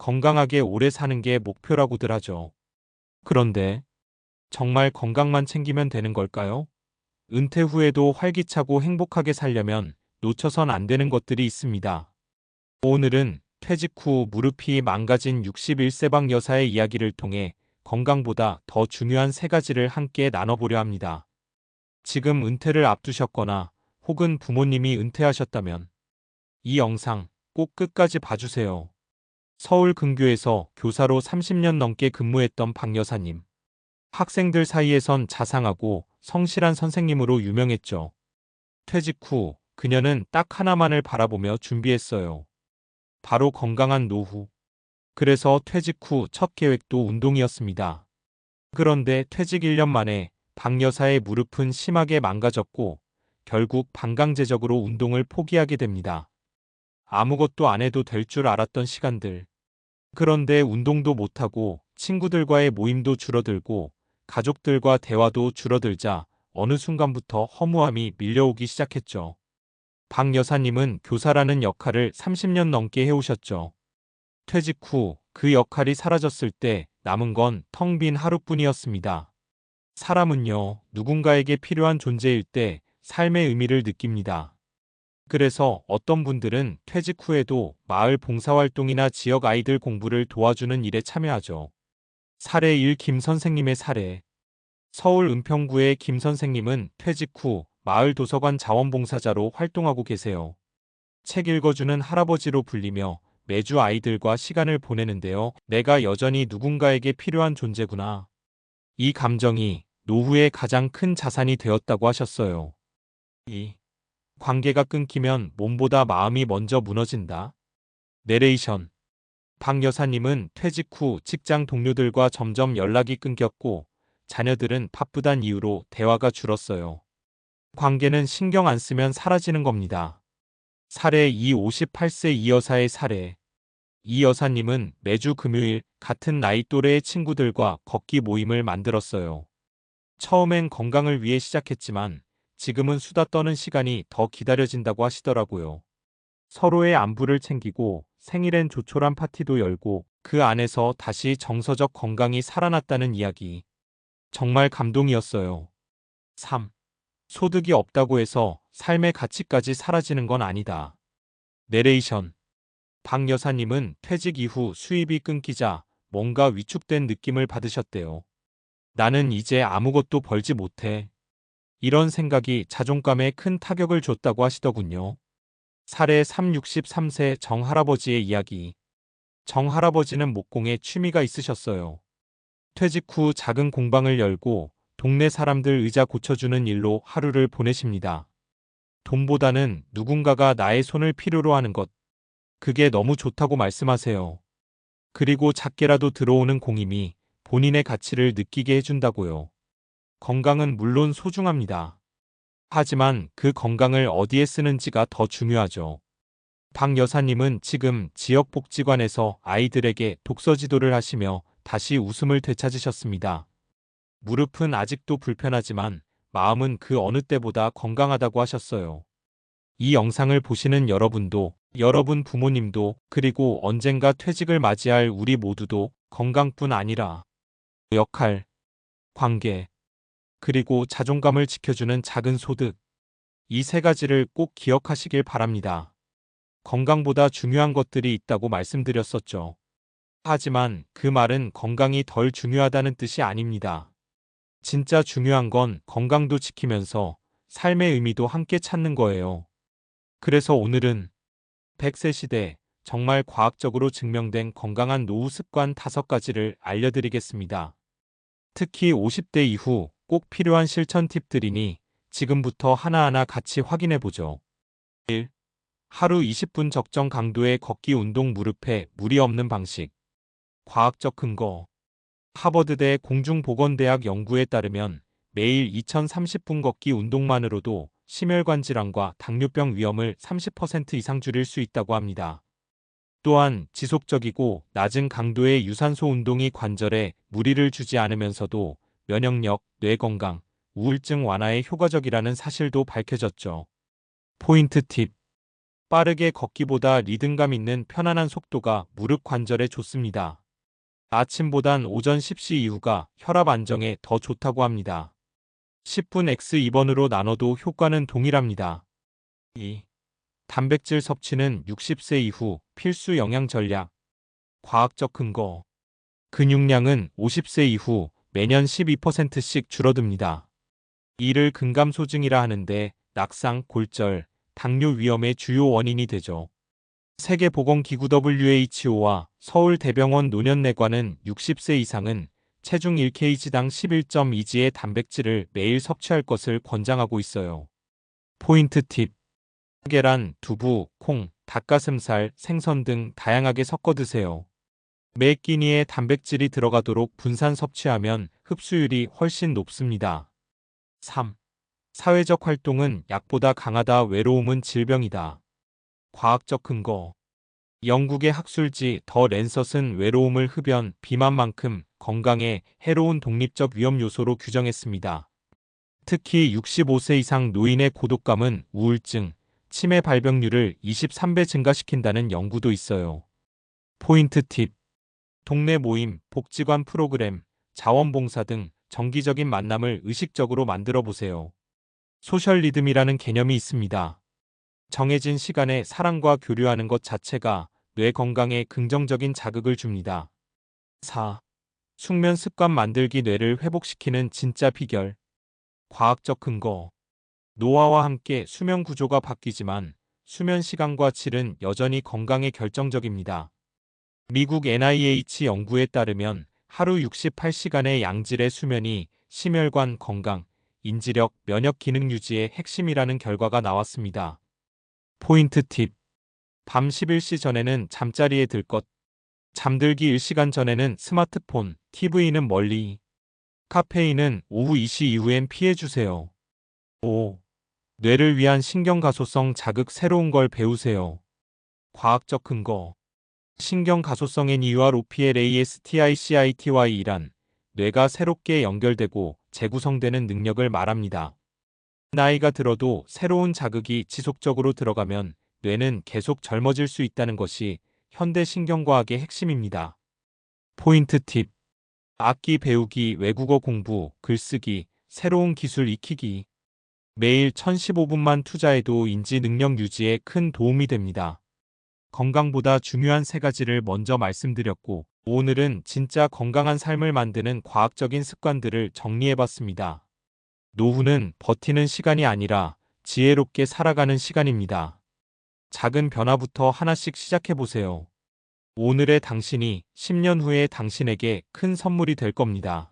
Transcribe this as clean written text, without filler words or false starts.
건강하게 오래 사는 게 목표라고들 하죠. 그런데 정말 건강만 챙기면 되는 걸까요? 은퇴 후에도 활기차고 행복하게 살려면 놓쳐선 안 되는 것들이 있습니다. 오늘은 퇴직 후 무릎이 망가진 61세방 여사의 이야기를 통해 건강보다 더 중요한 세 가지를 함께 나눠보려 합니다. 지금 은퇴를 앞두셨거나 혹은 부모님이 은퇴하셨다면 이 영상 꼭 끝까지 봐주세요. 서울 근교에서 교사로 30년 넘게 근무했던 박 여사님. 학생들 사이에선 자상하고 성실한 선생님으로 유명했죠. 퇴직 후 그녀는 딱 하나만을 바라보며 준비했어요. 바로 건강한 노후. 그래서 퇴직 후 첫 계획도 운동이었습니다. 그런데 퇴직 1년 만에 박 여사의 무릎은 심하게 망가졌고 결국 반강제적으로 운동을 포기하게 됩니다. 아무것도 안 해도 될 줄 알았던 시간들. 그런데 운동도 못하고 친구들과의 모임도 줄어들고 가족들과 대화도 줄어들자 어느 순간부터 허무함이 밀려오기 시작했죠. 박 여사님은 교사라는 역할을 30년 넘게 해오셨죠. 퇴직 후 그 역할이 사라졌을 때 남은 건 텅 빈 하루뿐이었습니다. 사람은요, 누군가에게 필요한 존재일 때 삶의 의미를 느낍니다. 그래서 어떤 분들은 퇴직 후에도 마을 봉사활동이나 지역 아이들 공부를 도와주는 일에 참여하죠. 사례 1 김 선생님의 사례. 서울 은평구의 김 선생님은 퇴직 후 마을 도서관 자원봉사자로 활동하고 계세요. 책 읽어주는 할아버지로 불리며 매주 아이들과 시간을 보내는데요. 내가 여전히 누군가에게 필요한 존재구나. 이 감정이 노후의 가장 큰 자산이 되었다고 하셨어요. 이 관계가 끊기면 몸보다 마음이 먼저 무너진다. 내레이션. 박 여사님은 퇴직 후 직장 동료들과 점점 연락이 끊겼고 자녀들은 바쁘단 이유로 대화가 줄었어요. 관계는 신경 안 쓰면 사라지는 겁니다. 사례 2 58세 이 여사의 사례. 이 여사님은 매주 금요일 같은 나이 또래의 친구들과 걷기 모임을 만들었어요. 처음엔 건강을 위해 시작했지만 지금은 수다 떠는 시간이 더 기다려진다고 하시더라고요. 서로의 안부를 챙기고 생일엔 조촐한 파티도 열고 그 안에서 다시 정서적 건강이 살아났다는 이야기. 정말 감동이었어요. 3. 소득이 없다고 해서 삶의 가치까지 사라지는 건 아니다. 내레이션. 박 여사님은 퇴직 이후 수입이 끊기자 뭔가 위축된 느낌을 받으셨대요. 나는 이제 아무것도 벌지 못해. 이런 생각이 자존감에 큰 타격을 줬다고 하시더군요. 사례 3 63세 정 할아버지의 이야기. 정 할아버지는 목공에 취미가 있으셨어요. 퇴직 후 작은 공방을 열고 동네 사람들 의자 고쳐주는 일로 하루를 보내십니다. 돈보다는 누군가가 나의 손을 필요로 하는 것. 그게 너무 좋다고 말씀하세요. 그리고 작게라도 들어오는 공임이 본인의 가치를 느끼게 해준다고요. 건강은 물론 소중합니다. 하지만 그 건강을 어디에 쓰는지가 더 중요하죠. 박 여사님은 지금 지역복지관에서 아이들에게 독서 지도를 하시며 다시 웃음을 되찾으셨습니다. 무릎은 아직도 불편하지만 마음은 그 어느 때보다 건강하다고 하셨어요. 이 영상을 보시는 여러분도, 여러분 부모님도, 그리고 언젠가 퇴직을 맞이할 우리 모두도 건강뿐 아니라 역할, 관계, 그리고 자존감을 지켜주는 작은 소득, 이 세 가지를 꼭 기억하시길 바랍니다. 건강보다 중요한 것들이 있다고 말씀드렸었죠. 하지만 그 말은 건강이 덜 중요하다는 뜻이 아닙니다. 진짜 중요한 건 건강도 지키면서 삶의 의미도 함께 찾는 거예요. 그래서 오늘은 100세 시대 정말 과학적으로 증명된 건강한 노후 습관 5가지를 알려드리겠습니다. 특히 50대 이후 꼭 필요한 실천 팁들이니 지금부터 하나하나 같이 확인해보죠. 1. 하루 20분 적정 강도의 걷기 운동 무릎에 무리 없는 방식. 과학적 근거. 하버드대 공중보건대학 연구에 따르면 매일 2030분 걷기 운동만으로도 심혈관 질환과 당뇨병 위험을 30% 이상 줄일 수 있다고 합니다. 또한 지속적이고 낮은 강도의 유산소 운동이 관절에 무리를 주지 않으면서도 면역력, 뇌 건강, 우울증 완화에 효과적이라는 사실도 밝혀졌죠. 포인트 팁. 빠르게 걷기보다 리듬감 있는 편안한 속도가 무릎 관절에 좋습니다. 아침보단 오전 10시 이후가 혈압 안정에 더 좋다고 합니다. 10분 X 2번으로 나눠도 효과는 동일합니다. 2. 단백질 섭취는 60세 이후 필수 영양 전략. 과학적 근거. 근육량은 50세 이후 매년 12%씩 줄어듭니다. 이를 근감소증이라 하는데 낙상, 골절, 당뇨 위험의 주요 원인이 되죠. 세계보건기구 WHO와 서울대병원 노년내과는 60세 이상은 체중 1kg당 11.2g의 단백질을 매일 섭취할 것을 권장하고 있어요. 포인트 팁. 계란, 두부, 콩, 닭가슴살, 생선 등 다양하게 섞어 드세요. 매 끼니에 단백질이 들어가도록 분산 섭취하면 흡수율이 훨씬 높습니다. 3. 사회적 활동은 약보다 강하다. 외로움은 질병이다. 과학적 근거. 영국의 학술지 더 랜서스는 외로움을 흡연, 비만만큼 건강에 해로운 독립적 위험 요소로 규정했습니다. 특히 65세 이상 노인의 고독감은 우울증, 치매 발병률을 23배 증가시킨다는 연구도 있어요. 포인트 팁. 동네 모임, 복지관 프로그램, 자원봉사 등 정기적인 만남을 의식적으로 만들어 보세요. 소셜 리듬이라는 개념이 있습니다. 정해진 시간에 사람과 교류하는 것 자체가 뇌 건강에 긍정적인 자극을 줍니다. 4. 숙면 습관 만들기. 뇌를 회복시키는 진짜 비결. 과학적 근거. 노화와 함께 수면 구조가 바뀌지만 수면 시간과 질은 여전히 건강에 결정적입니다. 미국 NIH 연구에 따르면 하루 68시간의 양질의 수면이 심혈관 건강, 인지력, 면역 기능 유지의 핵심이라는 결과가 나왔습니다. 포인트 팁. 밤 11시 전에는 잠자리에 들 것. 잠들기 1시간 전에는 스마트폰, TV는 멀리. 카페인은 오후 2시 이후엔 피해주세요. 5. 뇌를 위한 신경가소성 자극. 새로운 걸 배우세요. 과학적 근거. 신경가소성 NeuroPLASTICITY란 뇌가 새롭게 연결되고 재구성되는 능력을 말합니다. 나이가 들어도 새로운 자극이 지속적으로 들어가면 뇌는 계속 젊어질 수 있다는 것이 현대 신경과학의 핵심입니다. 포인트 팁. 악기 배우기, 외국어 공부, 글쓰기, 새로운 기술 익히기. 매일 1015분만 투자해도 인지 능력 유지에 큰 도움이 됩니다. 건강보다 중요한 3가지를 먼저 말씀드렸고, 오늘은 진짜 건강한 삶을 만드는 과학적인 습관들을 정리해봤습니다. 노후는 버티는 시간이 아니라 지혜롭게 살아가는 시간입니다. 작은 변화부터 하나씩 시작해보세요. 오늘의 당신이 10년 후의 당신에게 큰 선물이 될 겁니다.